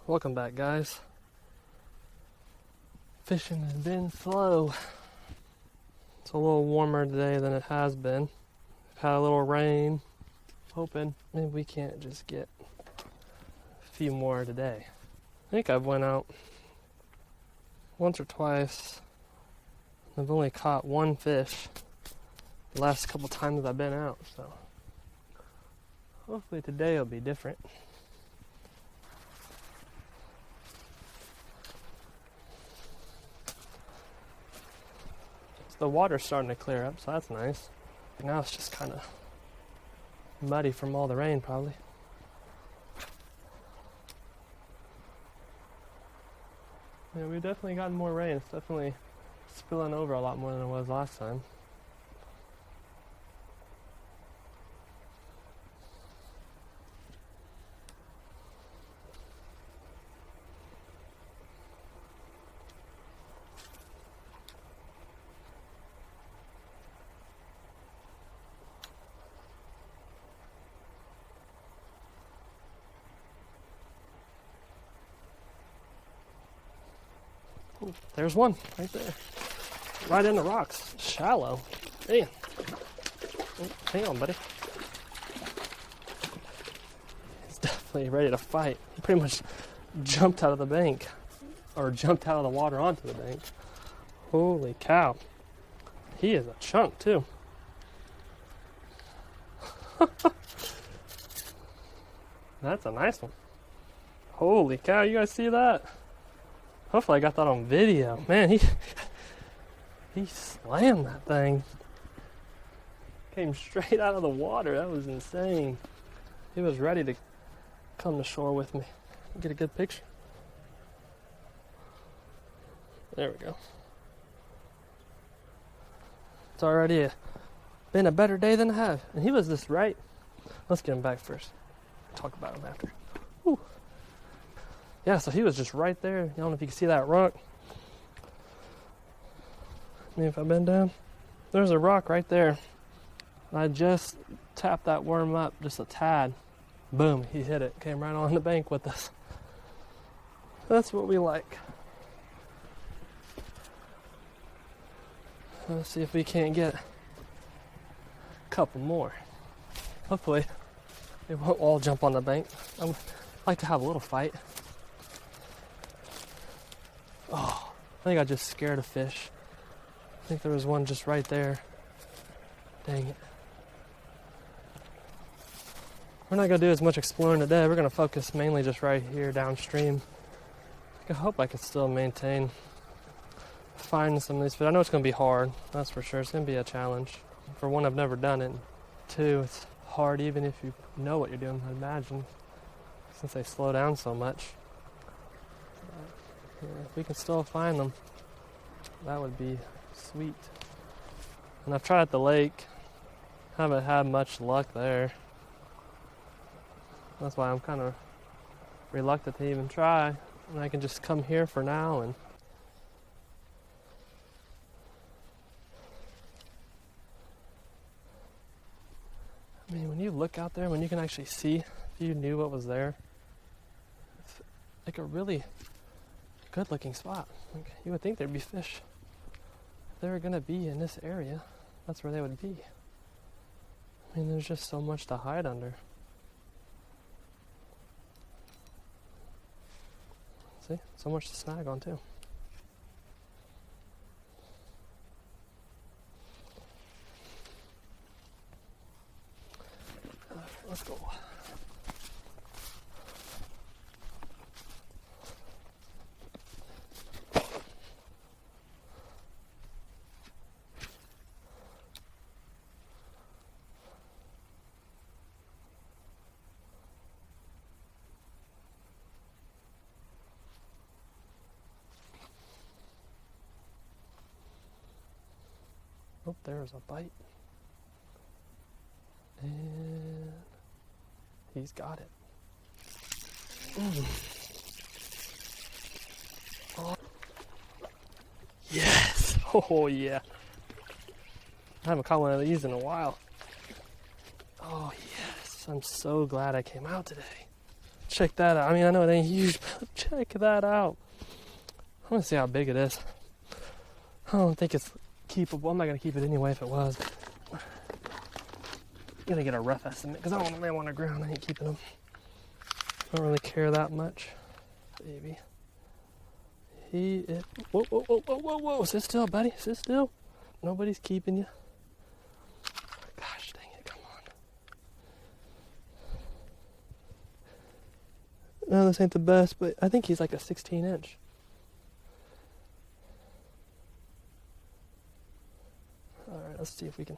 Welcome back, guys. Fishing has been slow. It's a little warmer today than it has been. We've had a little rain. Hoping maybe we can't just get a few more today. I think I've went out once or twice. I've only caught one fish the last couple times I've been out, so hopefully today will be different. The water's starting to clear up, so that's nice. Now it's just kind of muddy from all the rain, probably. Yeah, we've definitely gotten more rain. It's definitely spilling over a lot more than it was last time. Ooh, there's one right there. Right in the rocks. Shallow. Hey. Oh, hang on, buddy. He's definitely ready to fight. He pretty much jumped out of the bank. Or jumped out of the water onto the bank. Holy cow. He is a chunk, too. That's a nice one. Holy cow, you guys see that? Hopefully I got that on video. Man, he slammed that thing. Came straight out of the water. That was insane. He was ready to come to shore with me. Get a good picture. There we go. It's already been a better day than I have. And he was just right. Let's get him back first. Talk about him after. Whew. Yeah, so he was just right there. I don't know if you can see that rock. I mean, if I bend down, there's a rock right there. I just tapped that worm up just a tad. Boom, he hit it. Came right on the bank with us. That's what we like. Let's see if we can't get a couple more. Hopefully, they won't all jump on the bank. I'd like to have a little fight. Oh, I think I just scared a fish. I think there was one just right there. Dang it. We're not going to do as much exploring today. We're going to focus mainly just right here downstream. I hope I can still maintain finding some of these fish. I know it's going to be hard, that's for sure. It's going to be a challenge. For one, I've never done it. Two, it's hard even if you know what you're doing, I imagine, since they slow down so much. Yeah, if we can still find them, that would be sweet. And I've tried at the lake. Haven't had much luck there. That's why I'm kind of reluctant to even try. And I can just come here for now and I mean, when you look out there, when you can actually see, if you knew what was there, it's like a really good looking spot. Like, you would think there'd be fish. If they were going to be in this area, that's where they would be. I mean, there's just so much to hide under. See? So much to snag on, too. Let's go. Oh, there's a bite. And he's got it. Oh. Yes! Oh, yeah. I haven't caught one of these in a while. Oh, yes. I'm so glad I came out today. Check that out. I mean, I know it ain't huge, but check that out. I want to see how big it is. I don't think it's keepable. I'm not going to keep it anyway if it was. I'm going to get a rough estimate because I don't want to lay them on the ground. I ain't keeping them. I don't really care that much. Baby. He is... Whoa, whoa, whoa, whoa, whoa, whoa. Sit still, buddy. Sit still. Nobody's keeping you. Gosh dang it. Come on. No, this ain't the best, but I think he's like a 16-inch. Alright, let's see if we can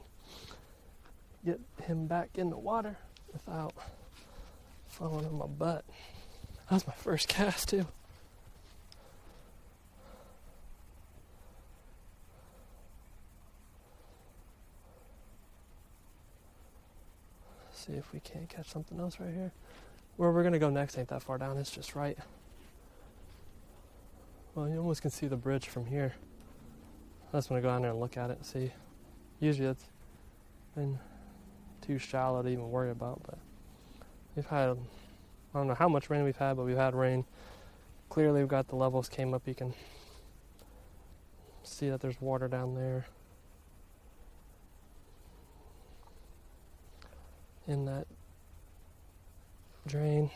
get him back in the water without falling on my butt. That was my first cast, too. See if we can't catch something else right here. Where we're going to go next ain't that far down. It's just right. Well, you almost can see the bridge from here. I just want to go down there and look at it and see. Usually it's been too shallow to even worry about, but we've had, I don't know how much rain we've had, but we've had rain. Clearly we've got the levels came up. You can see that there's water down there in that drain.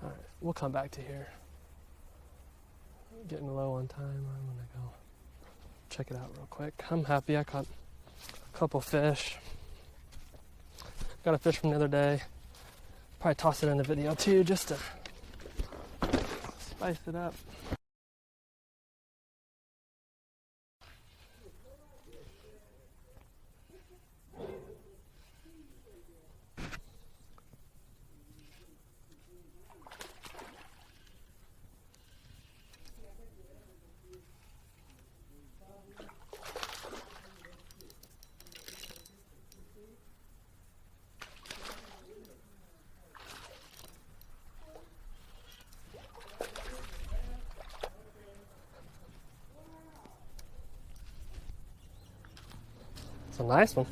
Alright, we'll come back to here. Getting low on time. I'm gonna go check it out real quick. I'm happy I caught a couple fish. Got a fish from the other day. Probably toss it in the video too just to spice it up. It's a nice one.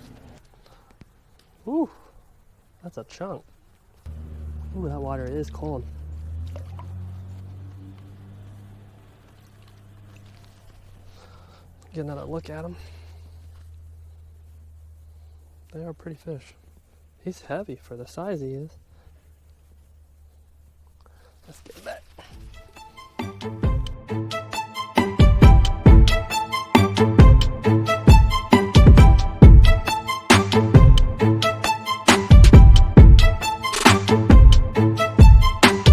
Ooh, that's a chunk. Ooh, that water is cold. Get another look at them. They are pretty fish. He's heavy for the size he is. Let's get back.